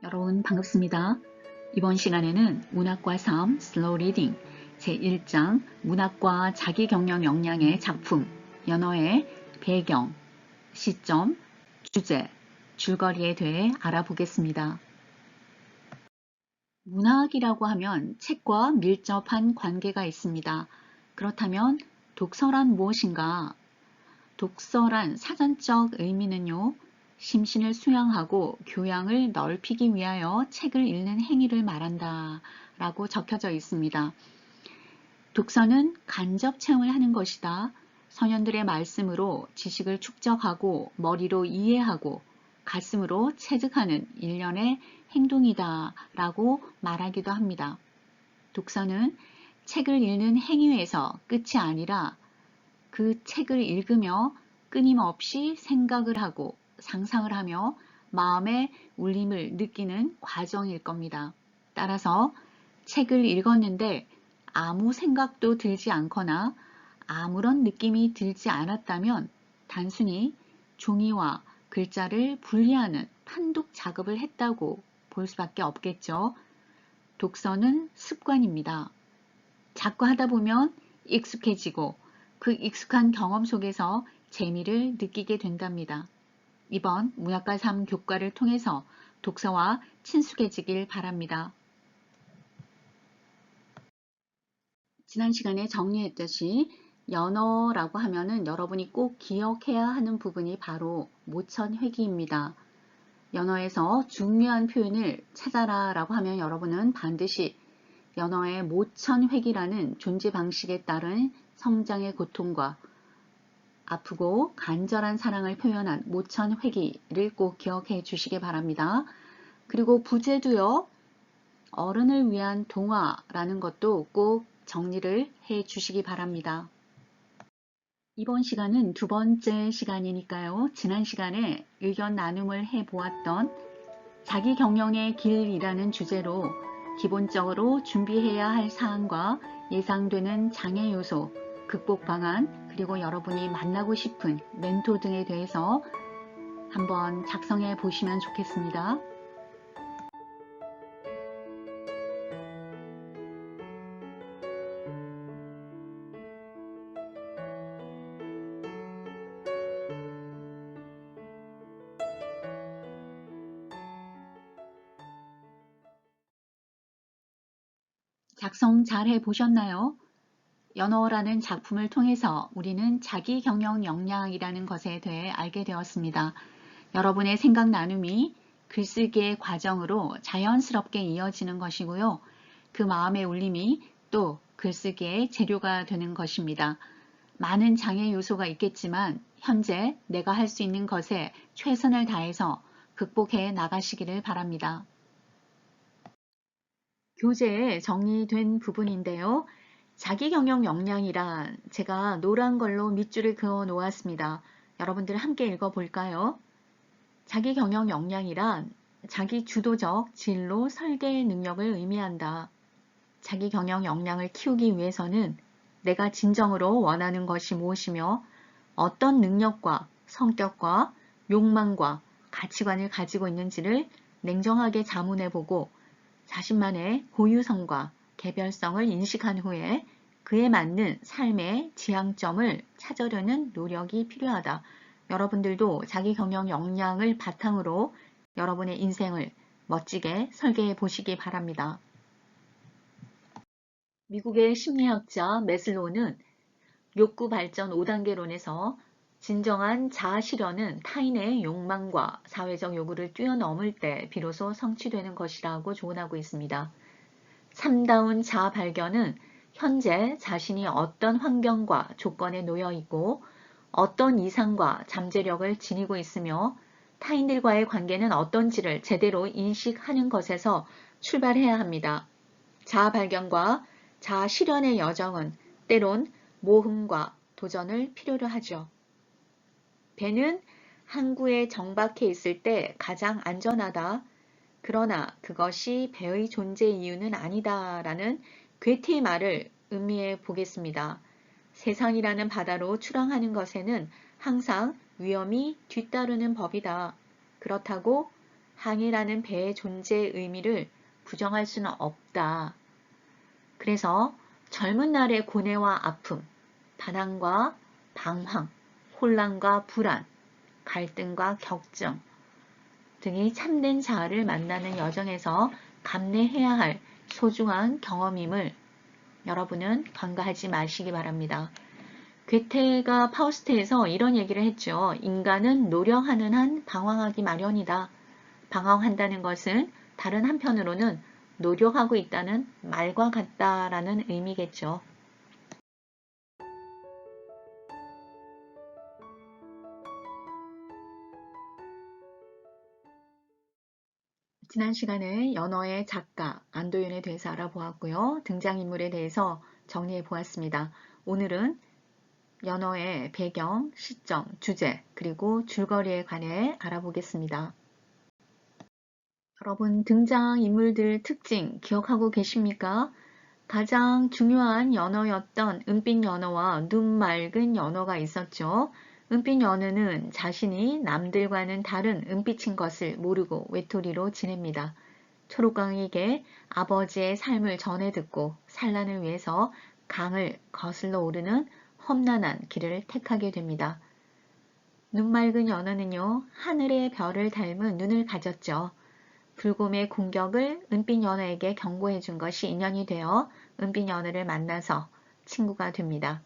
여러분 반갑습니다. 이번 시간에는 문학과 삶 슬로우 리딩 제1장 문학과 자기경영 역량의 작품 연어의 배경, 시점, 주제, 줄거리에 대해 알아보겠습니다. 문학이라고 하면 책과 밀접한 관계가 있습니다. 그렇다면 독서란 무엇인가? 독서란 사전적 의미는요. 심신을 수양하고 교양을 넓히기 위하여 책을 읽는 행위를 말한다 라고 적혀져 있습니다. 독서는 간접 체험을 하는 것이다. 선현들의 말씀으로 지식을 축적하고 머리로 이해하고 가슴으로 체득하는 일련의 행동이다 라고 말하기도 합니다. 독서는 책을 읽는 행위에서 끝이 아니라 그 책을 읽으며 끊임없이 생각을 하고 상상을 하며 마음의 울림을 느끼는 과정일 겁니다. 따라서 책을 읽었는데 아무 생각도 들지 않거나 아무런 느낌이 들지 않았다면 단순히 종이와 글자를 분리하는 판독 작업을 했다고 볼 수밖에 없겠죠. 독서는 습관입니다. 자꾸 하다 보면 익숙해지고 그 익숙한 경험 속에서 재미를 느끼게 된답니다. 이번 문학과 삶 교과를 통해서 독서와 친숙해지길 바랍니다. 지난 시간에 정리했듯이 연어라고 하면은 여러분이 꼭 기억해야 하는 부분이 바로 모천회귀입니다. 연어에서 중요한 표현을 찾아라 라고 하면 여러분은 반드시 연어의 모천회귀라는 존재 방식에 따른 성장의 고통과 아프고 간절한 사랑을 표현한 모천회귀를 꼭 기억해 주시기 바랍니다. 그리고 부제도요. 어른을 위한 동화라는 것도 꼭 정리를 해 주시기 바랍니다. 이번 시간은 두 번째 시간이니까요. 지난 시간에 의견 나눔을 해 보았던 자기 경영의 길이라는 주제로 기본적으로 준비해야 할 사항과 예상되는 장애 요소, 극복 방안, 그리고 여러분이 만나고 싶은 멘토 등에 대해서 한번 작성해 보시면 좋겠습니다. 작성 잘 해보셨나요? 연어라는 작품을 통해서 우리는 자기 경영 역량이라는 것에 대해 알게 되었습니다. 여러분의 생각 나눔이 글쓰기의 과정으로 자연스럽게 이어지는 것이고요. 그 마음의 울림이 또 글쓰기의 재료가 되는 것입니다. 많은 장애 요소가 있겠지만 현재 내가 할 수 있는 것에 최선을 다해서 극복해 나가시기를 바랍니다. 교재에 정리된 부분인데요. 자기경영 역량이란 제가 노란 걸로 밑줄을 그어 놓았습니다. 여러분들 함께 읽어볼까요? 자기경영 역량이란 자기 주도적 진로 설계 능력을 의미한다. 자기경영 역량을 키우기 위해서는 내가 진정으로 원하는 것이 무엇이며 어떤 능력과 성격과 욕망과 가치관을 가지고 있는지를 냉정하게 자문해보고 자신만의 고유성과 개별성을 인식한 후에 그에 맞는 삶의 지향점을 찾으려는 노력이 필요하다. 여러분들도 자기 경영 역량을 바탕으로 여러분의 인생을 멋지게 설계해 보시기 바랍니다. 미국의 심리학자 매슬로우는 욕구 발전 5단계론에서 진정한 자아 실현은 타인의 욕망과 사회적 요구를 뛰어넘을 때 비로소 성취되는 것이라고 조언하고 있습니다. 참다운 자아 발견은 현재 자신이 어떤 환경과 조건에 놓여 있고 어떤 이상과 잠재력을 지니고 있으며 타인들과의 관계는 어떤지를 제대로 인식하는 것에서 출발해야 합니다. 자아 발견과 자아 실현의 여정은 때론 모험과 도전을 필요로 하죠. 배는 항구에 정박해 있을 때 가장 안전하다. 그러나 그것이 배의 존재 이유는 아니다. 라는 괴테의 말을 음미해 보겠습니다. 세상이라는 바다로 출항하는 것에는 항상 위험이 뒤따르는 법이다. 그렇다고 항이라는 배의 존재의 의미를 부정할 수는 없다. 그래서 젊은 날의 고뇌와 아픔, 반항과 방황, 혼란과 불안, 갈등과 격정 등이 참된 자아를 만나는 여정에서 감내해야 할 소중한 경험임을 여러분은 간과하지 마시기 바랍니다. 괴테가 파우스트에서 이런 얘기를 했죠. 인간은 노력하는 한 방황하기 마련이다. 방황한다는 것은 다른 한편으로는 노력하고 있다는 말과 같다라는 의미겠죠. 지난 시간에 연어의 작가 안도윤에 대해서 알아보았고요. 등장인물에 대해서 정리해 보았습니다. 오늘은 연어의 배경, 시점, 주제, 그리고 줄거리에 관해 알아보겠습니다. 여러분, 등장인물들 특징 기억하고 계십니까? 가장 중요한 연어였던 은빛 연어와 눈 맑은 연어가 있었죠. 은빛 연어는 자신이 남들과는 다른 은빛인 것을 모르고 외톨이로 지냅니다. 초록강에게 아버지의 삶을 전해 듣고 산란을 위해서 강을 거슬러 오르는 험난한 길을 택하게 됩니다. 눈 맑은 연어는요, 하늘의 별을 닮은 눈을 가졌죠. 불곰의 공격을 은빛 연어에게 경고해 준 것이 인연이 되어 은빛 연어를 만나서 친구가 됩니다.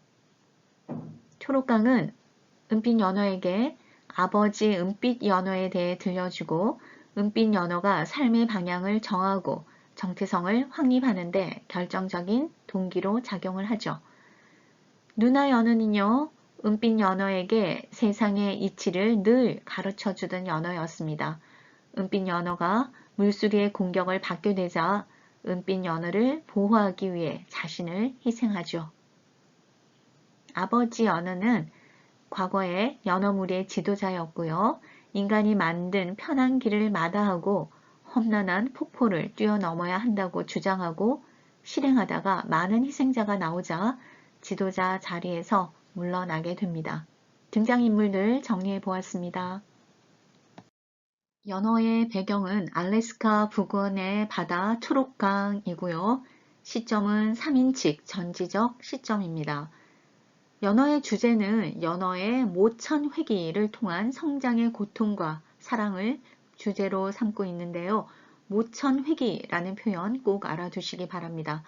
초록강은 은빛 연어에게 아버지 은빛 연어에 대해 들려주고 은빛 연어가 삶의 방향을 정하고 정체성을 확립하는데 결정적인 동기로 작용을 하죠. 누나 연어는요, 은빛 연어에게 세상의 이치를 늘 가르쳐 주던 연어였습니다. 은빛 연어가 물수리의 공격을 받게 되자 은빛 연어를 보호하기 위해 자신을 희생하죠. 아버지 연어는 과거에 연어무리의 지도자였고요. 인간이 만든 편한 길을 마다하고 험난한 폭포를 뛰어넘어야 한다고 주장하고 실행하다가 많은 희생자가 나오자 지도자 자리에서 물러나게 됩니다. 등장인물들 정리해 보았습니다. 연어의 배경은 알래스카 부근의 바다 초록강이고요. 시점은 3인칭 전지적 시점입니다. 연어의 주제는 연어의 모천 회귀를 통한 성장의 고통과 사랑을 주제로 삼고 있는데요. 모천 회귀라는 표현 꼭 알아두시기 바랍니다.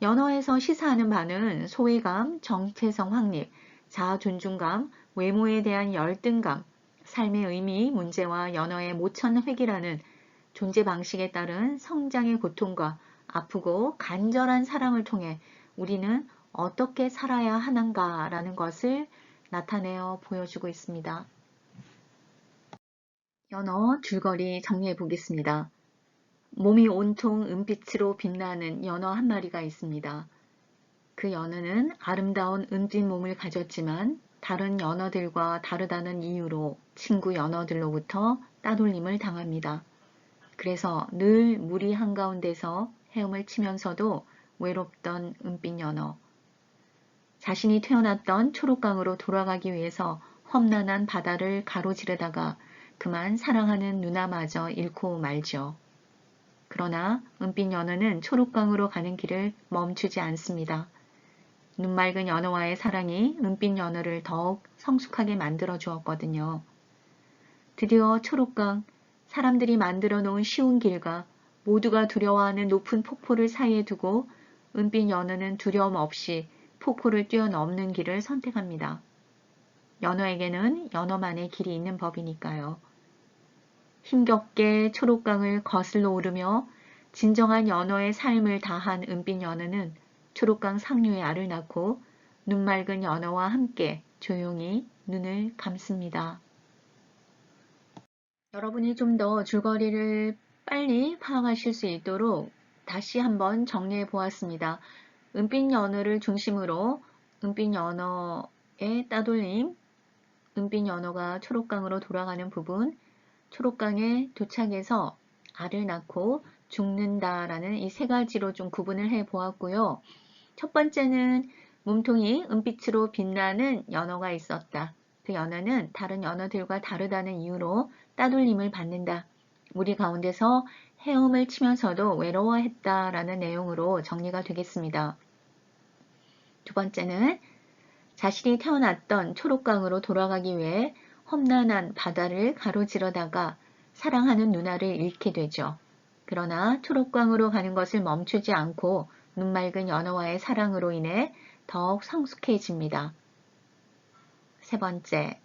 연어에서 시사하는 바는 소외감, 정체성 확립, 자아 존중감, 외모에 대한 열등감, 삶의 의미, 문제와 연어의 모천 회귀라는 존재 방식에 따른 성장의 고통과 아프고 간절한 사랑을 통해 우리는 어떻게 살아야 하는가라는 것을 나타내어 보여주고 있습니다. 연어 줄거리 정리해 보겠습니다. 몸이 온통 은빛으로 빛나는 연어 한 마리가 있습니다. 그 연어는 아름다운 은빛 몸을 가졌지만 다른 연어들과 다르다는 이유로 친구 연어들로부터 따돌림을 당합니다. 그래서 늘 무리 한가운데서 헤엄을 치면서도 외롭던 은빛 연어. 자신이 태어났던 초록강으로 돌아가기 위해서 험난한 바다를 가로지르다가 그만 사랑하는 누나마저 잃고 말죠. 그러나 은빛 연어는 초록강으로 가는 길을 멈추지 않습니다. 눈맑은 연어와의 사랑이 은빛 연어를 더욱 성숙하게 만들어 주었거든요. 드디어 초록강, 사람들이 만들어 놓은 쉬운 길과 모두가 두려워하는 높은 폭포를 사이에 두고 은빛 연어는 두려움 없이 폭포를 뛰어넘는 길을 선택합니다. 연어에게는 연어만의 길이 있는 법이니까요. 힘겹게 초록강을 거슬러 오르며 진정한 연어의 삶을 다한 은빛 연어는 초록강 상류에 알을 낳고 눈맑은 연어와 함께 조용히 눈을 감습니다. 여러분이 좀 더 줄거리를 빨리 파악하실 수 있도록 다시 한번 정리해 보았습니다. 은빛 연어를 중심으로 은빛 연어의 따돌림, 은빛 연어가 초록강으로 돌아가는 부분, 초록강에 도착해서 알을 낳고 죽는다라는 이 세 가지로 좀 구분을 해 보았고요. 첫 번째는 몸통이 은빛으로 빛나는 연어가 있었다. 그 연어는 다른 연어들과 다르다는 이유로 따돌림을 받는다. 우리 가운데서 헤엄을 치면서도 외로워했다라는 내용으로 정리가 되겠습니다. 두 번째는 자신이 태어났던 초록강으로 돌아가기 위해 험난한 바다를 가로지르다가 사랑하는 누나를 잃게 되죠. 그러나 초록강으로 가는 것을 멈추지 않고 눈맑은 연어와의 사랑으로 인해 더욱 성숙해집니다. 세 번째,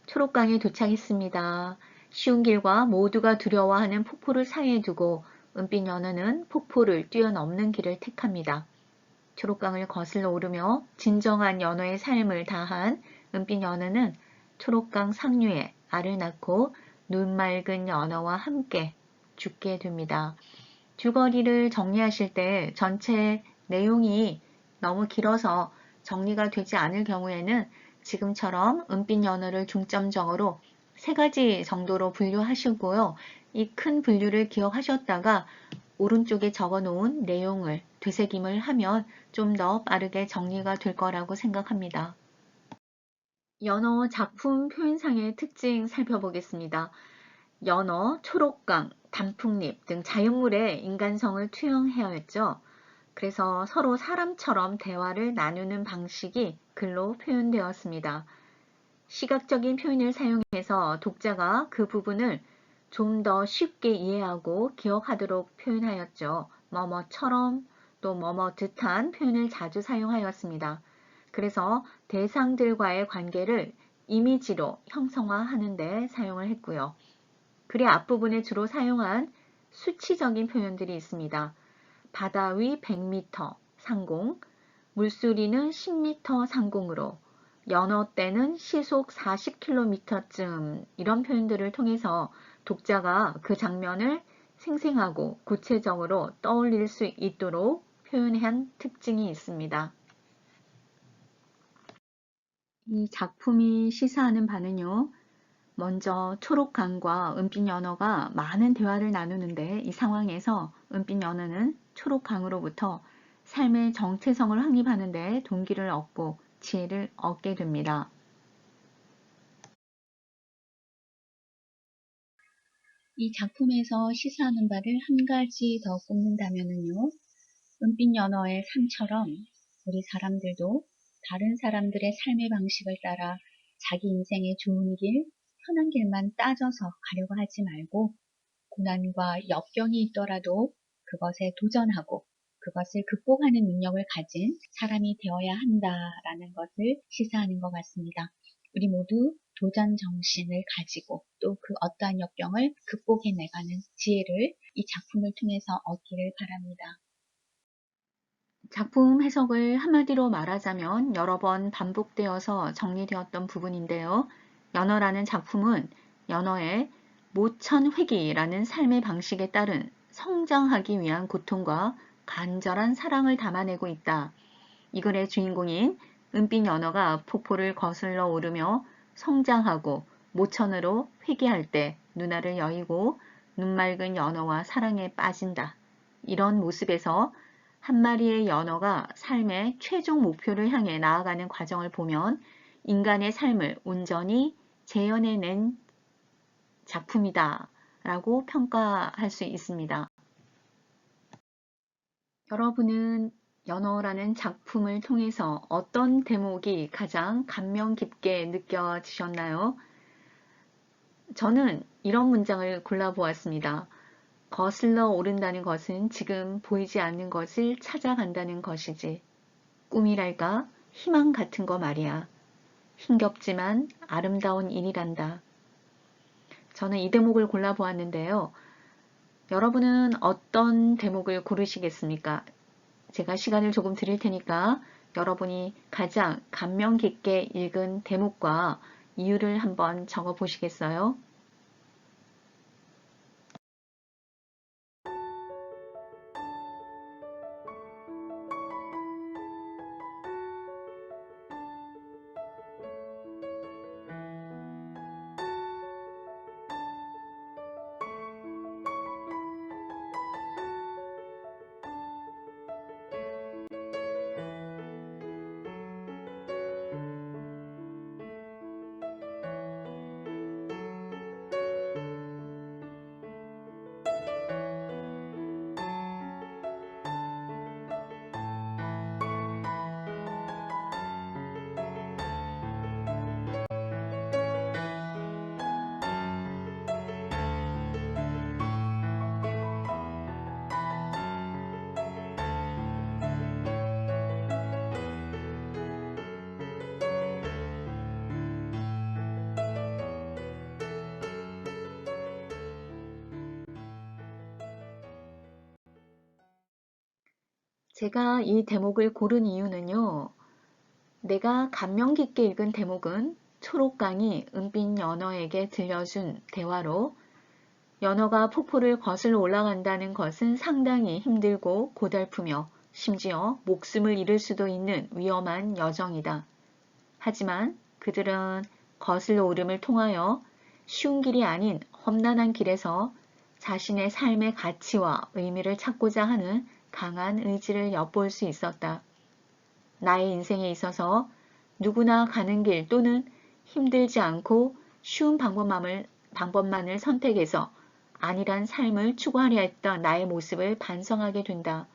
초록강에 도착했습니다. 쉬운 길과 모두가 두려워하는 폭포를 사이에 두고 은빛 연어는 폭포를 뛰어넘는 길을 택합니다. 초록강을 거슬러 오르며 진정한 연어의 삶을 다한 은빛 연어는 초록강 상류에 알을 낳고 눈맑은 연어와 함께 죽게 됩니다. 줄거리를 정리하실 때 전체 내용이 너무 길어서 정리가 되지 않을 경우에는 지금처럼 은빛 연어를 중점적으로 3가지 정도로 분류하시고요. 이 큰 분류를 기억하셨다가 오른쪽에 적어 놓은 내용을 되새김을 하면 좀 더 빠르게 정리가 될 거라고 생각합니다. 연어 작품 표현상의 특징 살펴보겠습니다. 연어, 초록강, 단풍잎 등 자연물에 인간성을 투영하였죠. 그래서 서로 사람처럼 대화를 나누는 방식이 글로 표현되었습니다. 시각적인 표현을 사용해서 독자가 그 부분을 좀 더 쉽게 이해하고 기억하도록 표현하였죠. 뭐뭐처럼 또 뭐뭐 듯한 표현을 자주 사용하였습니다. 그래서 대상들과의 관계를 이미지로 형성화하는 데 사용을 했고요. 글의 앞부분에 주로 사용한 수치적인 표현들이 있습니다. 바다 위 100m 상공, 물수리는 10m 상공으로, 연어떼는 시속 40km쯤 이런 표현들을 통해서 독자가 그 장면을 생생하고 구체적으로 떠올릴 수 있도록 표현한 특징이 있습니다. 이 작품이 시사하는 바는요. 먼저 초록강과 은빛 연어가 많은 대화를 나누는데 이 상황에서 은빛 연어는 초록강으로부터 삶의 정체성을 확립하는 데 동기를 얻고 지혜를 얻게 됩니다. 이 작품에서 시사하는 바를 한 가지 더 꼽는다면요. 은빛 연어의 삶처럼 우리 사람들도 다른 사람들의 삶의 방식을 따라 자기 인생의 좋은 길, 편한 길만 따져서 가려고 하지 말고 고난과 역경이 있더라도 그것에 도전하고 그것을 극복하는 능력을 가진 사람이 되어야 한다라는 것을 시사하는 것 같습니다. 우리 모두 도전 정신을 가지고 또 그 어떠한 역경을 극복해 나가는 지혜를 이 작품을 통해서 얻기를 바랍니다. 작품 해석을 한마디로 말하자면 여러 번 반복되어서 정리되었던 부분인데요. 연어라는 작품은 연어의 모천회기라는 삶의 방식에 따른 성장하기 위한 고통과 간절한 사랑을 담아내고 있다. 이 글의 주인공인 은빛 연어가 폭포를 거슬러 오르며 성장하고 모천으로 회귀할 때 눈알을 여의고 눈맑은 연어와 사랑에 빠진다. 이런 모습에서 한 마리의 연어가 삶의 최종 목표를 향해 나아가는 과정을 보면 인간의 삶을 온전히 재현해낸 작품이다 라고 평가할 수 있습니다. 여러분은 연어라는 작품을 통해서 어떤 대목이 가장 감명 깊게 느껴지셨나요? 저는 이런 문장을 골라보았습니다. 거슬러 오른다는 것은 지금 보이지 않는 것을 찾아간다는 것이지. 꿈이랄까 희망 같은 거 말이야. 힘겹지만 아름다운 일이란다. 저는 이 대목을 골라보았는데요. 여러분은 어떤 대목을 고르시겠습니까? 제가 시간을 조금 드릴 테니까 여러분이 가장 감명 깊게 읽은 대목과 이유를 한번 적어 보시겠어요? 제가 이 대목을 고른 이유는요. 내가 감명 깊게 읽은 대목은 초록강이 은빛 연어에게 들려준 대화로 연어가 폭포를 거슬러 올라간다는 것은 상당히 힘들고 고달프며 심지어 목숨을 잃을 수도 있는 위험한 여정이다. 하지만 그들은 거슬러 오름을 통하여 쉬운 길이 아닌 험난한 길에서 자신의 삶의 가치와 의미를 찾고자 하는 강한 의지를 엿볼 수 있었다. 나의 인생에 있어서 누구나 가는 길 또는 힘들지 않고 쉬운 방법만을 선택해서 안일한 삶을 추구하려 했던 나의 모습을 반성하게 된다.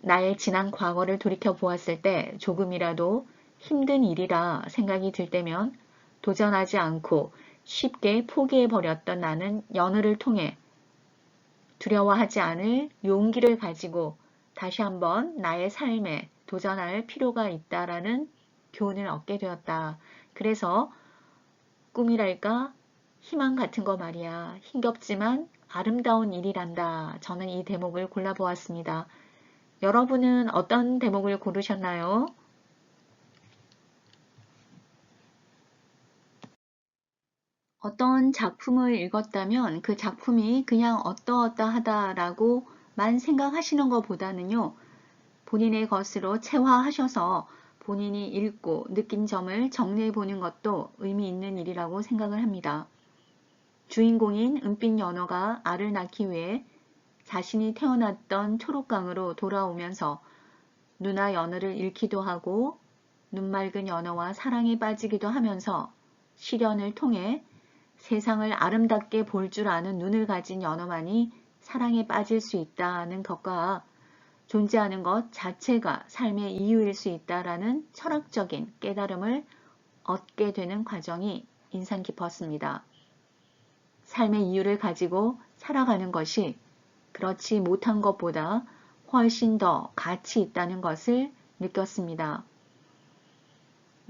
나의 지난 과거를 돌이켜 보았을 때 조금이라도 힘든 일이라 생각이 들 때면 도전하지 않고 쉽게 포기해버렸던 나는 연어를 통해 두려워하지 않을 용기를 가지고 다시 한번 나의 삶에 도전할 필요가 있다라는 교훈을 얻게 되었다. 그래서 꿈이랄까 희망 같은 거 말이야. 힘겹지만 아름다운 일이란다. 저는 이 대목을 골라보았습니다. 여러분은 어떤 대목을 고르셨나요? 어떤 작품을 읽었다면 그 작품이 그냥 어떠어떠하다라고만 생각하시는 것보다는요. 본인의 것으로 체화하셔서 본인이 읽고 느낀 점을 정리해 보는 것도 의미 있는 일이라고 생각을 합니다. 주인공인 은빛 연어가 알을 낳기 위해 자신이 태어났던 초록강으로 돌아오면서 누나 연어를 잃기도 하고 눈맑은 연어와 사랑에 빠지기도 하면서 시련을 통해 세상을 아름답게 볼 줄 아는 눈을 가진 연어만이 사랑에 빠질 수 있다는 것과 존재하는 것 자체가 삶의 이유일 수 있다라는 철학적인 깨달음을 얻게 되는 과정이 인상 깊었습니다. 삶의 이유를 가지고 살아가는 것이 그렇지 못한 것보다 훨씬 더 가치 있다는 것을 느꼈습니다.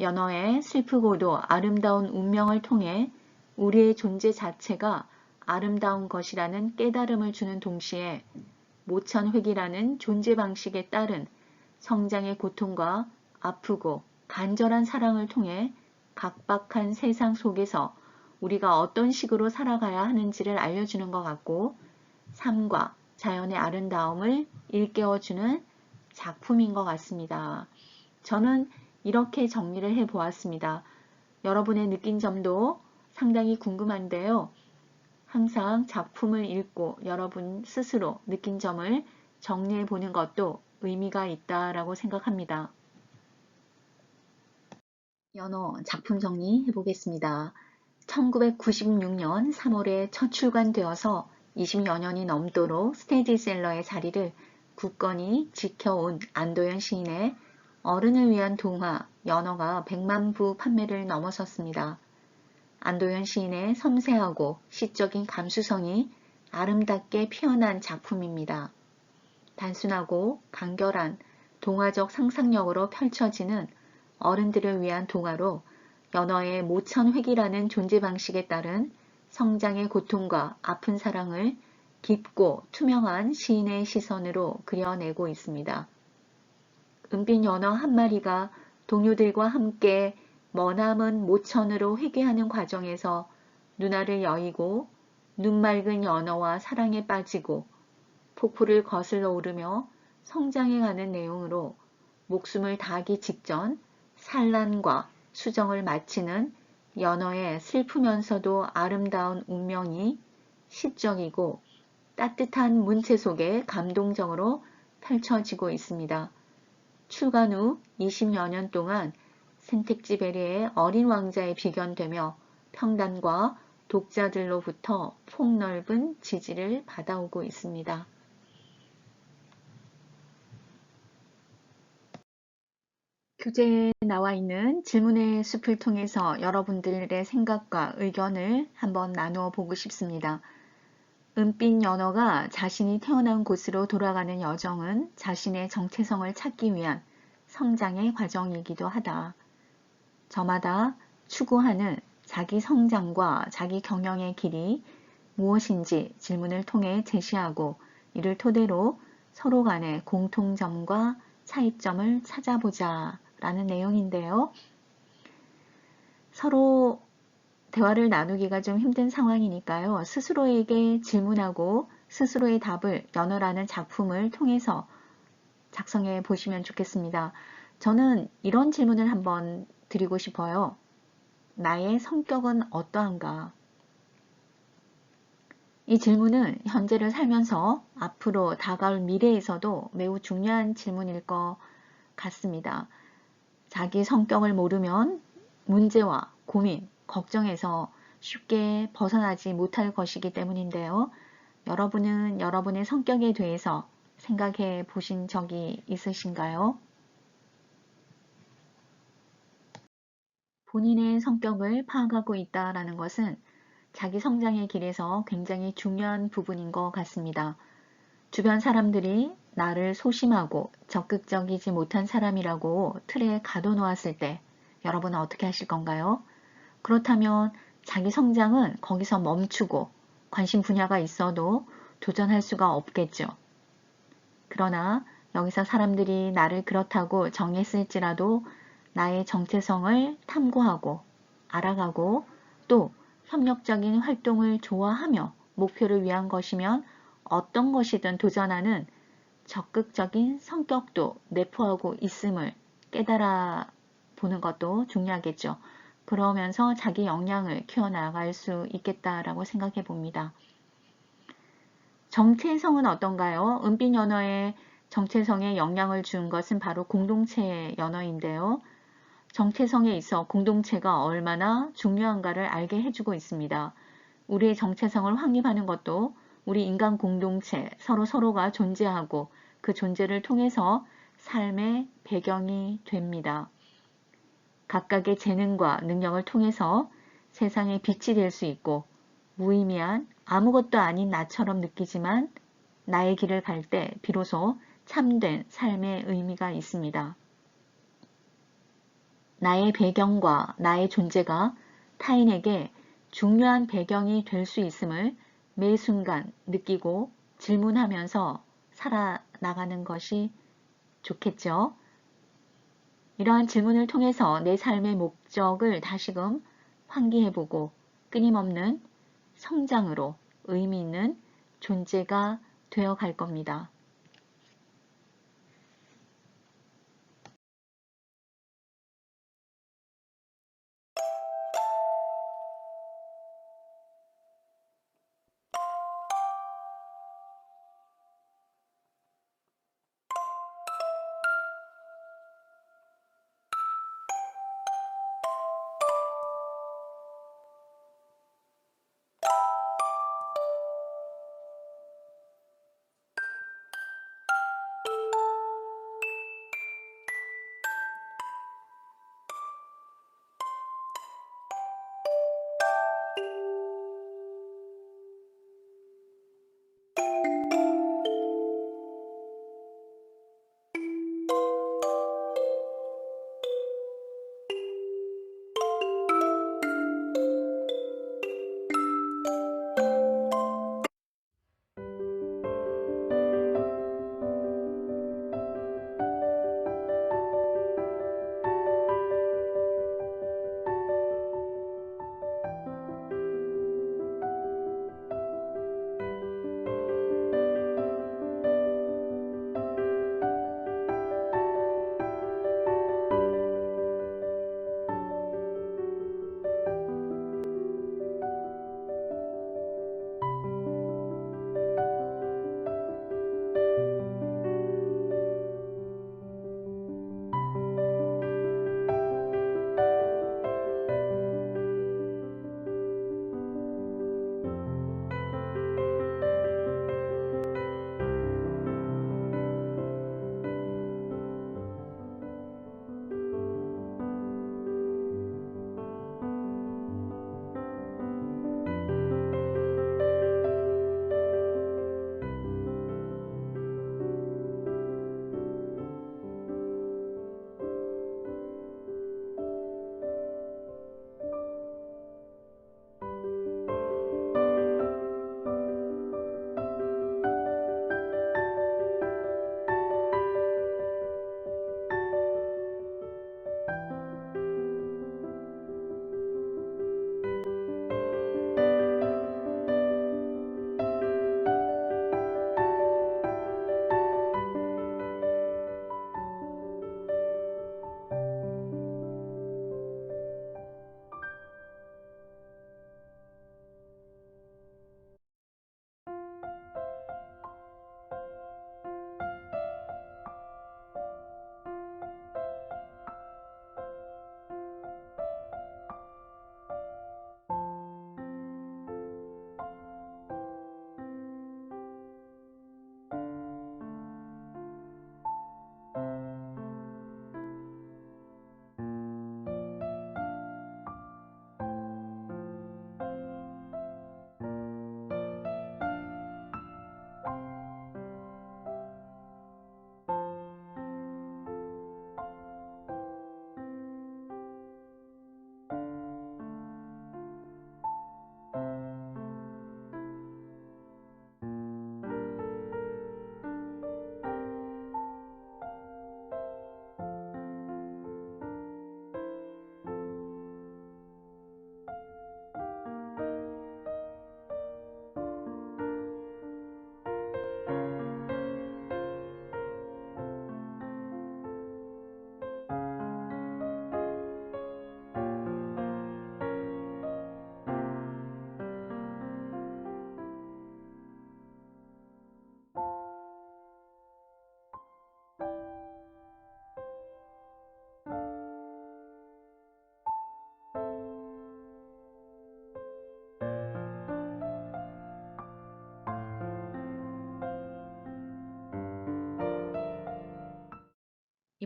연어의 슬프고도 아름다운 운명을 통해 우리의 존재 자체가 아름다운 것이라는 깨달음을 주는 동시에 모천획이라는 존재 방식에 따른 성장의 고통과 아프고 간절한 사랑을 통해 각박한 세상 속에서 우리가 어떤 식으로 살아가야 하는지를 알려주는 것 같고 삶과 자연의 아름다움을 일깨워주는 작품인 것 같습니다. 저는 이렇게 정리를 해 보았습니다. 여러분의 느낀 점도 상당히 궁금한데요. 항상 작품을 읽고 여러분 스스로 느낀 점을 정리해 보는 것도 의미가 있다라고 생각합니다. 연어 작품 정리해 보겠습니다. 1996년 3월에 첫 출간되어서 20여 년이 넘도록 스테디셀러의 자리를 굳건히 지켜온 안도현 시인의 어른을 위한 동화 연어가 100만 부 판매를 넘어섰습니다. 안도현 시인의 섬세하고 시적인 감수성이 아름답게 피어난 작품입니다. 단순하고 간결한 동화적 상상력으로 펼쳐지는 어른들을 위한 동화로 연어의 모천획이라는 존재 방식에 따른 성장의 고통과 아픈 사랑을 깊고 투명한 시인의 시선으로 그려내고 있습니다. 은빛 연어 한 마리가 동료들과 함께 머나먼 모천으로 회귀하는 과정에서 누나를 여의고 눈맑은 연어와 사랑에 빠지고 폭포를 거슬러 오르며 성장해가는 내용으로 목숨을 다하기 직전 산란과 수정을 마치는 연어의 슬프면서도 아름다운 운명이 시적이고 따뜻한 문체 속에 감동적으로 펼쳐지고 있습니다. 출간 후 20여 년 동안 생텍쥐베리의 어린 왕자에 비견되며 평단과 독자들로부터 폭넓은 지지를 받아오고 있습니다. 교재에 나와 있는 질문의 숲을 통해서 여러분들의 생각과 의견을 한번 나누어 보고 싶습니다. 은빛 연어가 자신이 태어난 곳으로 돌아가는 여정은 자신의 정체성을 찾기 위한 성장의 과정이기도 하다. 저마다 추구하는 자기 성장과 자기 경영의 길이 무엇인지 질문을 통해 제시하고 이를 토대로 서로 간의 공통점과 차이점을 찾아보자 라는 내용인데요. 서로 대화를 나누기가 좀 힘든 상황이니까요. 스스로에게 질문하고 스스로의 답을 연어라는 작품을 통해서 작성해 보시면 좋겠습니다. 저는 이런 질문을 한번 드리고 싶어요. 나의 성격은 어떠한가? 이 질문은 현재를 살면서 앞으로 다가올 미래에서도 매우 중요한 질문일 것 같습니다. 자기 성격을 모르면 문제와 고민, 걱정에서 쉽게 벗어나지 못할 것이기 때문인데요. 여러분은 여러분의 성격에 대해서 생각해 보신 적이 있으신가요? 본인의 성격을 파악하고 있다는 것은 자기 성장의 길에서 굉장히 중요한 부분인 것 같습니다. 주변 사람들이 나를 소심하고 적극적이지 못한 사람이라고 틀에 가둬놓았을 때 여러분은 어떻게 하실 건가요? 그렇다면 자기 성장은 거기서 멈추고 관심 분야가 있어도 도전할 수가 없겠죠. 그러나 여기서 사람들이 나를 그렇다고 정했을지라도 나의 정체성을 탐구하고 알아가고 또 협력적인 활동을 좋아하며 목표를 위한 것이면 어떤 것이든 도전하는 적극적인 성격도 내포하고 있음을 깨달아 보는 것도 중요하겠죠. 그러면서 자기 역량을 키워나갈 수 있겠다라고 생각해 봅니다. 정체성은 어떤가요? 은빛 연어의 정체성에 영향을 준 것은 바로 공동체 연어인데요. 정체성에 있어 공동체가 얼마나 중요한가를 알게 해주고 있습니다. 우리의 정체성을 확립하는 것도 우리 인간 공동체 서로가 존재하고 그 존재를 통해서 삶의 배경이 됩니다. 각각의 재능과 능력을 통해서 세상에 빛이 될 수 있고 무의미한 아무것도 아닌 나처럼 느끼지만 나의 길을 갈 때 비로소 참된 삶의 의미가 있습니다. 나의 배경과 나의 존재가 타인에게 중요한 배경이 될 수 있음을 매 순간 느끼고 질문하면서 살아나가는 것이 좋겠죠. 이러한 질문을 통해서 내 삶의 목적을 다시금 환기해보고 끊임없는 성장으로 의미 있는 존재가 되어 갈 겁니다.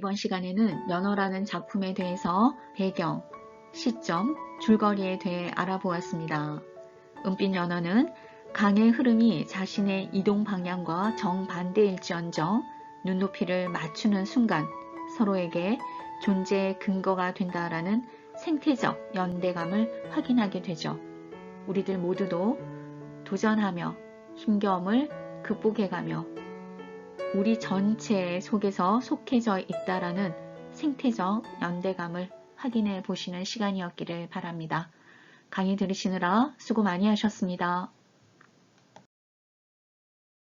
이번 시간에는 연어라는 작품에 대해서 배경, 시점, 줄거리에 대해 알아보았습니다. 은빛 연어는 강의 흐름이 자신의 이동 방향과 정반대일지언정 눈높이를 맞추는 순간 서로에게 존재의 근거가 된다라는 생태적 연대감을 확인하게 되죠. 우리들 모두도 도전하며 힘겨움을 극복해가며 우리 전체 속에서 속해져 있다라는 생태적 연대감을 확인해 보시는 시간이었기를 바랍니다. 강의 들으시느라 수고 많이 하셨습니다.